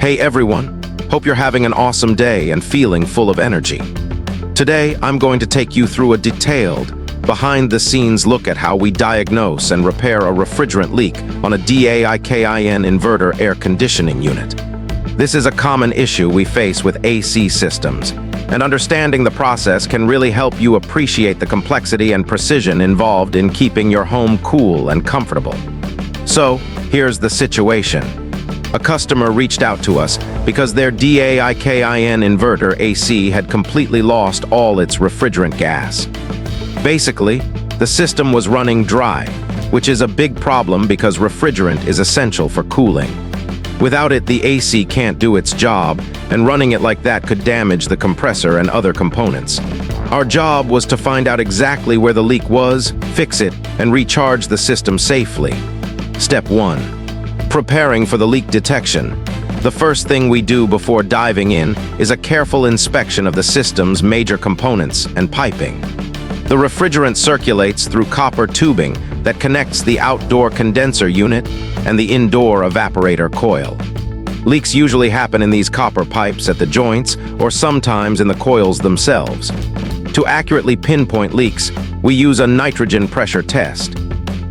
Hey everyone, hope you're having an awesome day and feeling full of energy. Today, I'm going to take you through a detailed, behind-the-scenes look at how we diagnose and repair a refrigerant leak on a DAIKIN inverter air conditioning unit. This is a common issue we face with AC systems, and understanding the process can really help you appreciate the complexity and precision involved in keeping your home cool and comfortable. So, here's the situation. A customer reached out to us because their DAIKIN inverter AC had completely lost all its refrigerant gas. Basically, the system was running dry, which is a big problem because refrigerant is essential for cooling. Without it, the AC can't do its job, and running it like that could damage the compressor and other components. Our job was to find out exactly where the leak was, fix it, and recharge the system safely. Step 1. Preparing for the leak detection. The first thing we do before diving in is a careful inspection of the system's major components and piping. The refrigerant circulates through copper tubing that connects the outdoor condenser unit and the indoor evaporator coil. Leaks usually happen in these copper pipes at the joints or sometimes in the coils themselves. To accurately pinpoint leaks, we use a nitrogen pressure test.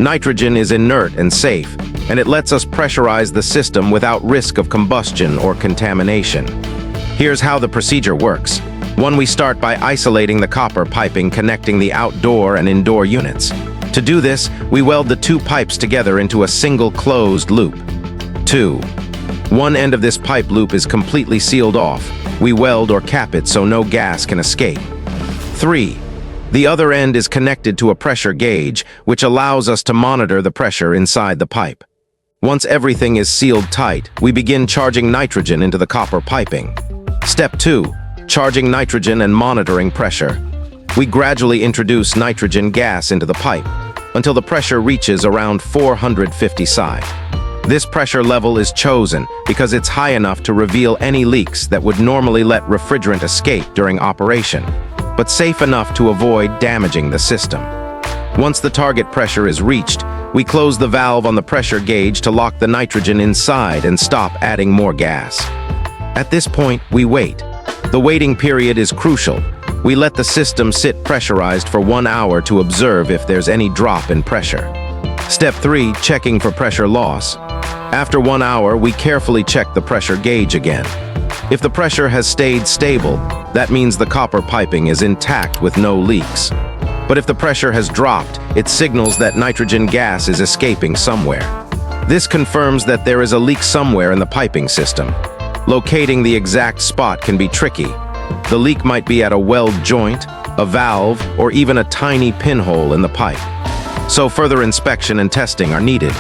Nitrogen is inert and safe, and it lets us pressurize the system without risk of combustion or contamination. Here's how the procedure works. 1. We start by isolating the copper piping connecting the outdoor and indoor units. To do this, we weld the two pipes together into a single closed loop. 2. One end of this pipe loop is completely sealed off. We weld or cap it so no gas can escape. 3. The other end is connected to a pressure gauge, which allows us to monitor the pressure inside the pipe. Once everything is sealed tight, we begin charging nitrogen into the copper piping. Step 2. Charging nitrogen and monitoring pressure. We gradually introduce nitrogen gas into the pipe until the pressure reaches around 450 psi. This pressure level is chosen because it's high enough to reveal any leaks that would normally let refrigerant escape during operation, but safe enough to avoid damaging the system. Once the target pressure is reached, we close the valve on the pressure gauge to lock the nitrogen inside and stop adding more gas. At this point, we wait. The waiting period is crucial. We let the system sit pressurized for 1 hour to observe if there's any drop in pressure. Step 3. Checking for pressure loss. After 1 hour, we carefully check the pressure gauge again. If the pressure has stayed stable, that means the copper piping is intact with no leaks. But if the pressure has dropped, it signals that nitrogen gas is escaping somewhere. This confirms that there is a leak somewhere in the piping system. Locating the exact spot can be tricky. The leak might be at a weld joint, a valve, or even a tiny pinhole in the pipe. So further inspection and testing are needed.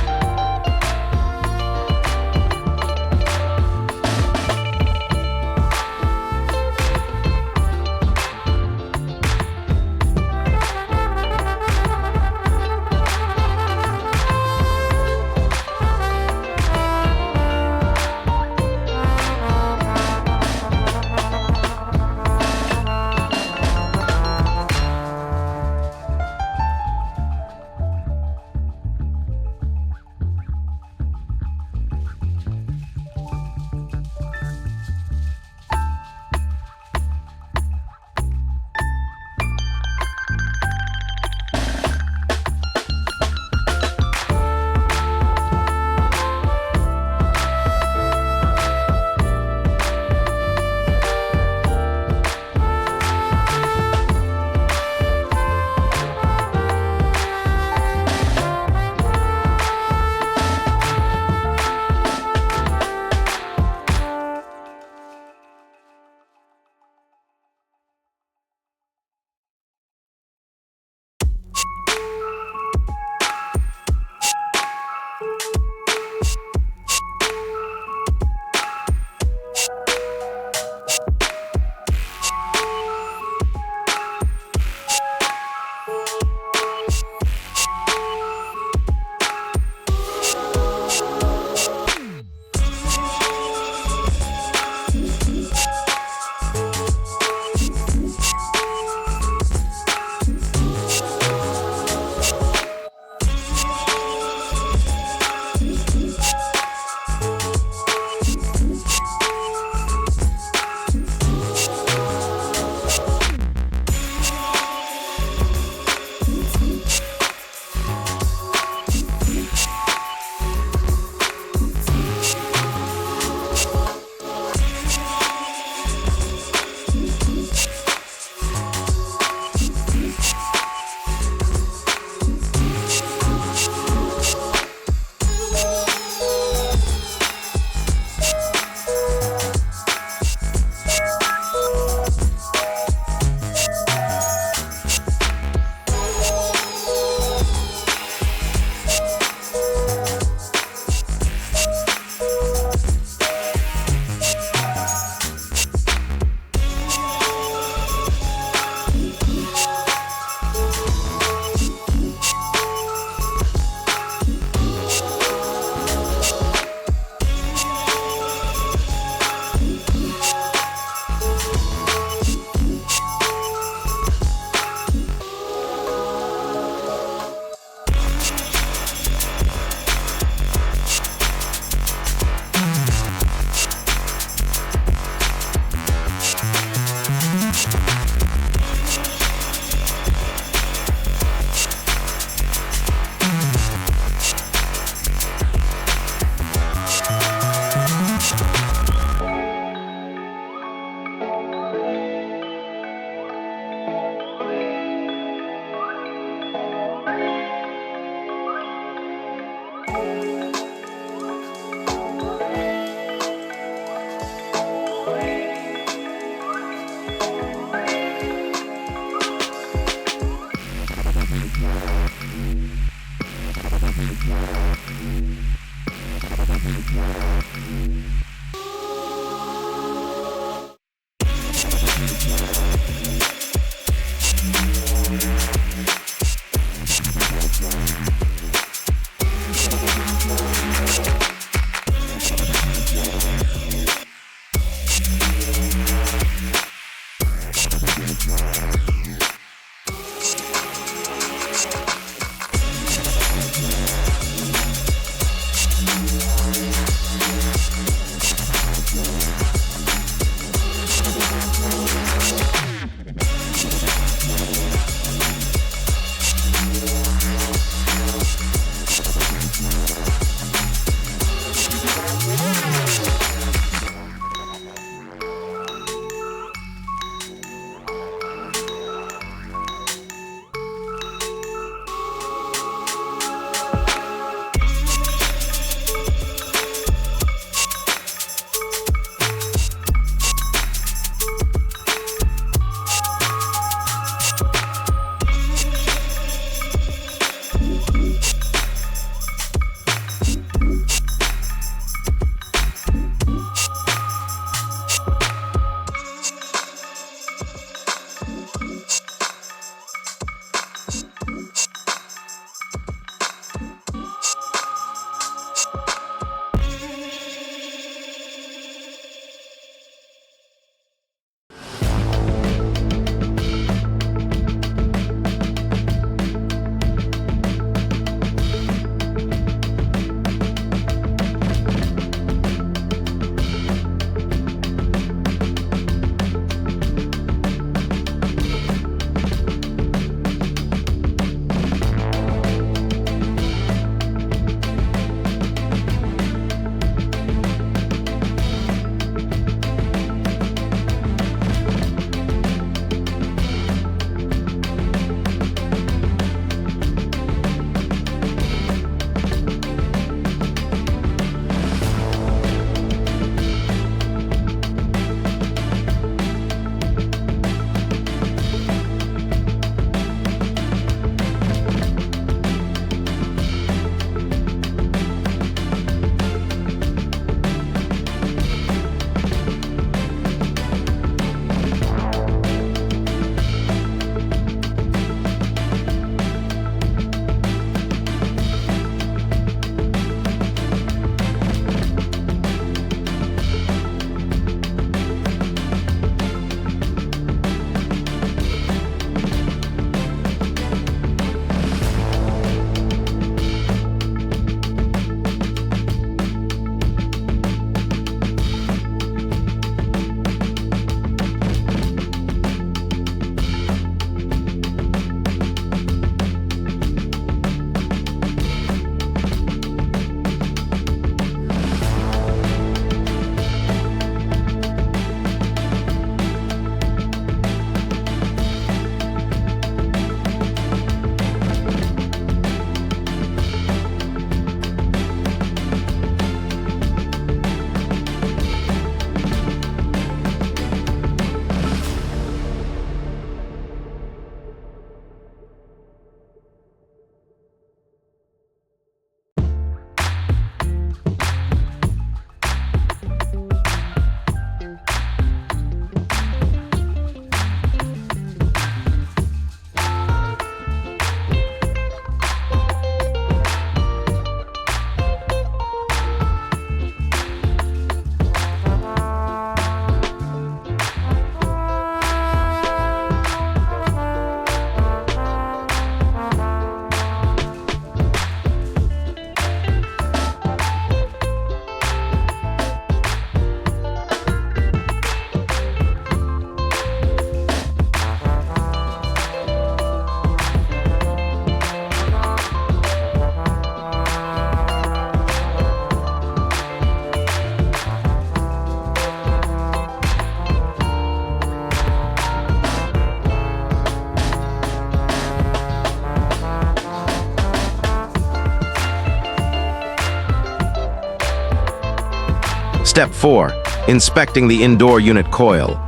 Step 4. Inspecting the indoor unit coil.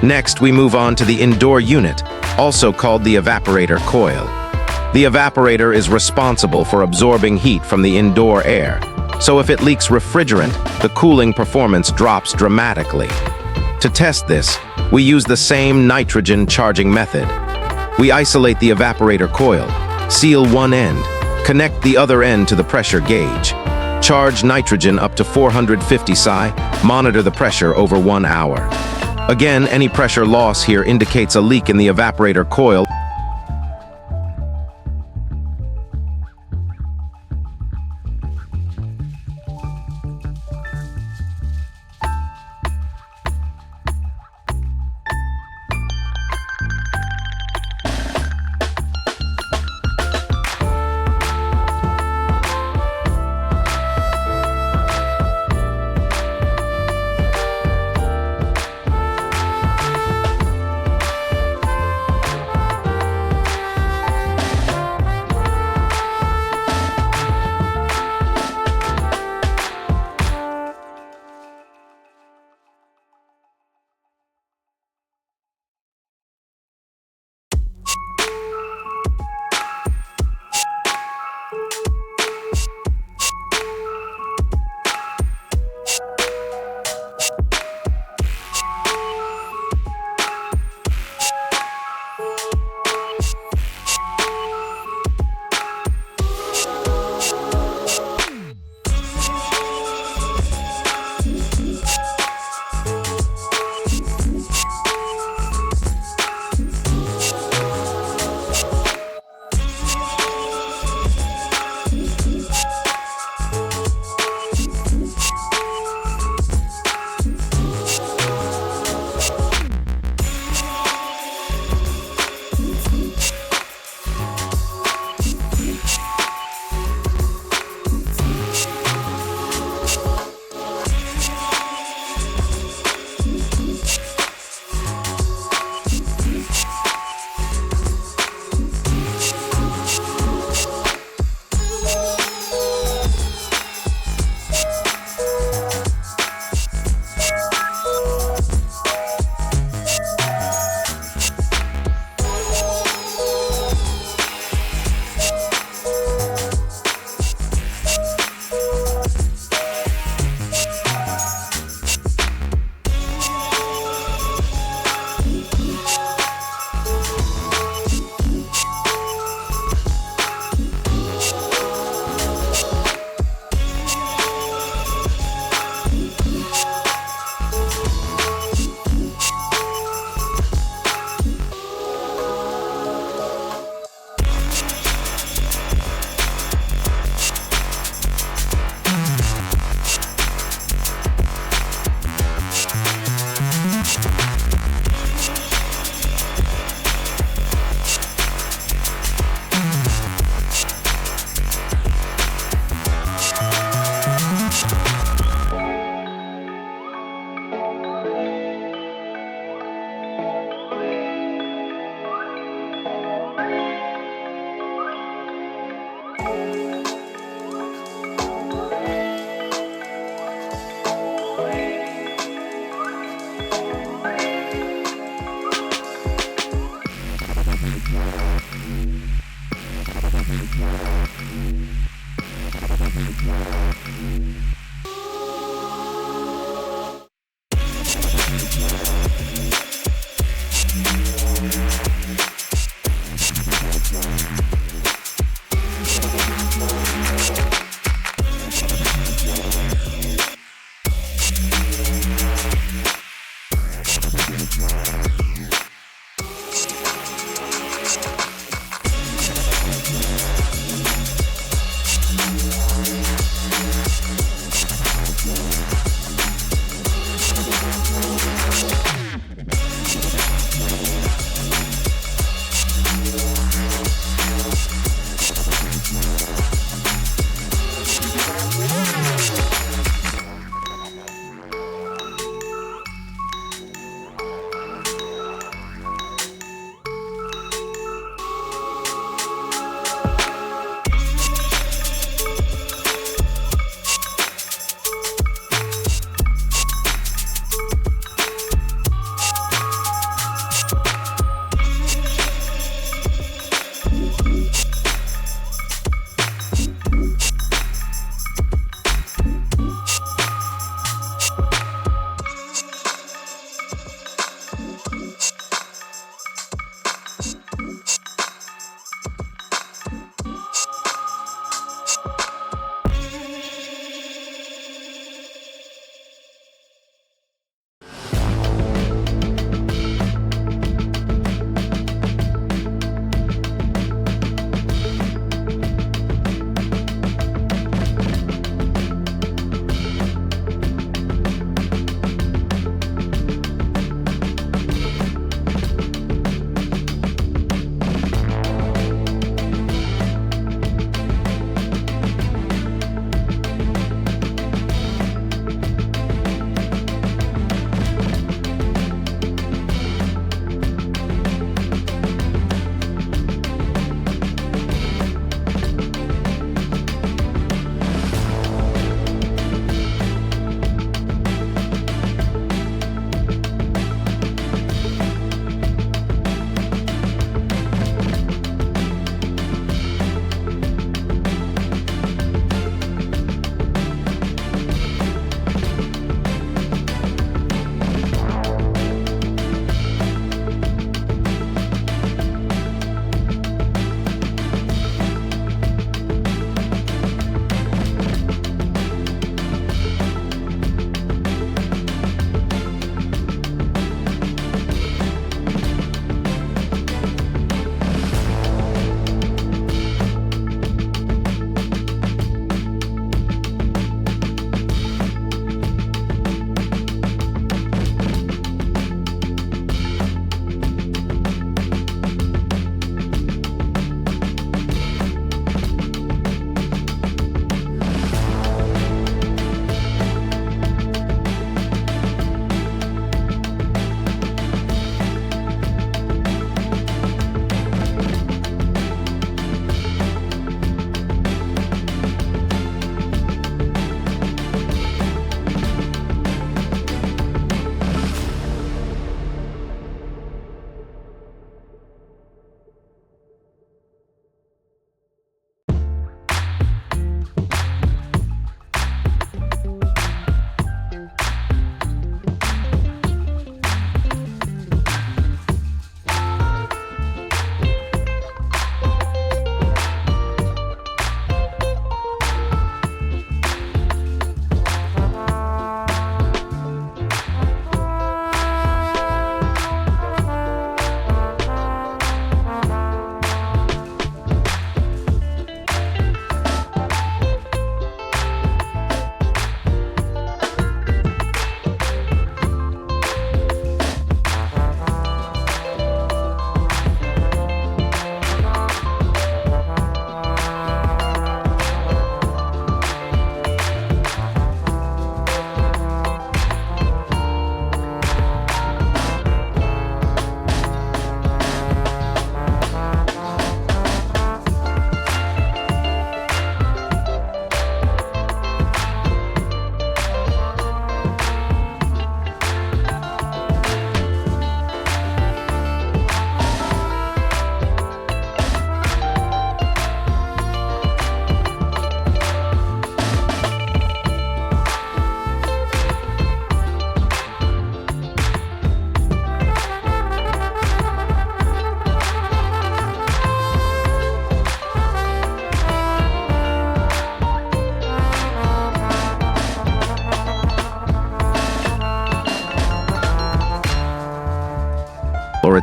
Next, we move on to the indoor unit, also called the evaporator coil. The evaporator is responsible for absorbing heat from the indoor air. So if it leaks refrigerant, the cooling performance drops dramatically. To test this, we use the same nitrogen charging method. We isolate the evaporator coil, seal one end, connect the other end to the pressure gauge. Charge nitrogen up to 450 psi, monitor the pressure over 1 hour. Again, any pressure loss here indicates a leak in the evaporator coil.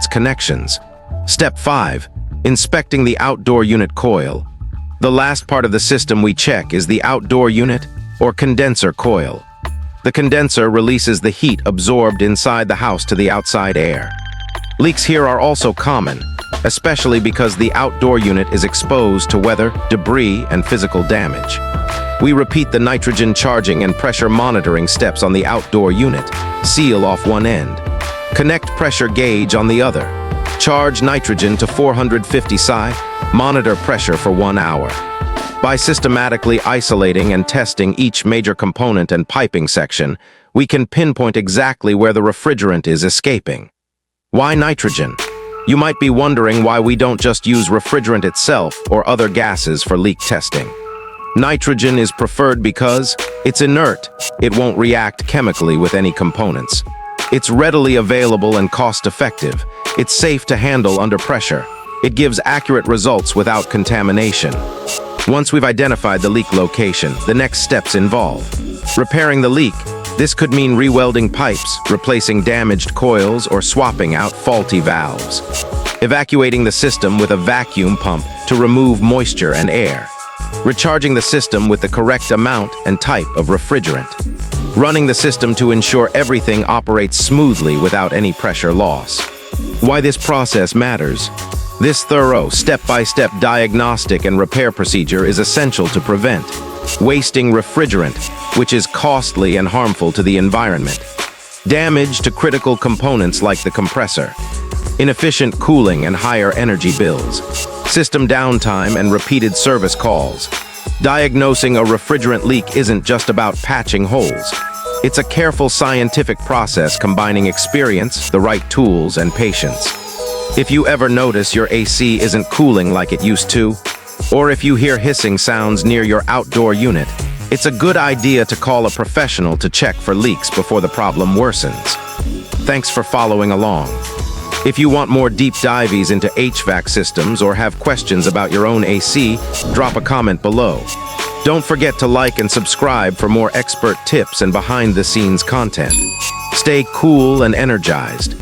its connections. Step 5. Inspecting the outdoor unit coil. The last part of the system we check is the outdoor unit or condenser coil. The condenser releases the heat absorbed inside the house to the outside air. Leaks here are also common, especially because the outdoor unit is exposed to weather, debris, and physical damage. We repeat the nitrogen charging and pressure monitoring steps on the outdoor unit. Seal off one end. Connect pressure gauge on the other. Charge nitrogen to 450 psi. Monitor pressure for 1 hour. By systematically isolating and testing each major component and piping section, we can pinpoint exactly where the refrigerant is escaping. Why nitrogen? You might be wondering why we don't just use refrigerant itself or other gases for leak testing. Nitrogen is preferred because it's inert. It won't react chemically with any components. It's readily available and cost-effective. It's safe to handle under pressure. It gives accurate results without contamination. Once we've identified the leak location, the next steps involve repairing the leak. This could mean rewelding pipes, replacing damaged coils, or swapping out faulty valves. Evacuating the system with a vacuum pump to remove moisture and air. Recharging the system with the correct amount and type of refrigerant. Running the system to ensure everything operates smoothly without any pressure loss. Why this process matters? This thorough, step-by-step diagnostic and repair procedure is essential to prevent wasting refrigerant, which is costly and harmful to the environment, damage to critical components like the compressor, inefficient cooling and higher energy bills, system downtime and repeated service calls. Diagnosing a refrigerant leak isn't just about patching holes. It's a careful scientific process combining experience, the right tools, and patience. If you ever notice your AC isn't cooling like it used to, or if you hear hissing sounds near your outdoor unit, it's a good idea to call a professional to check for leaks before the problem worsens. Thanks for following along. If you want more deep dives into HVAC systems or have questions about your own AC, drop a comment below. Don't forget to like and subscribe for more expert tips and behind-the-scenes content. Stay cool and energized.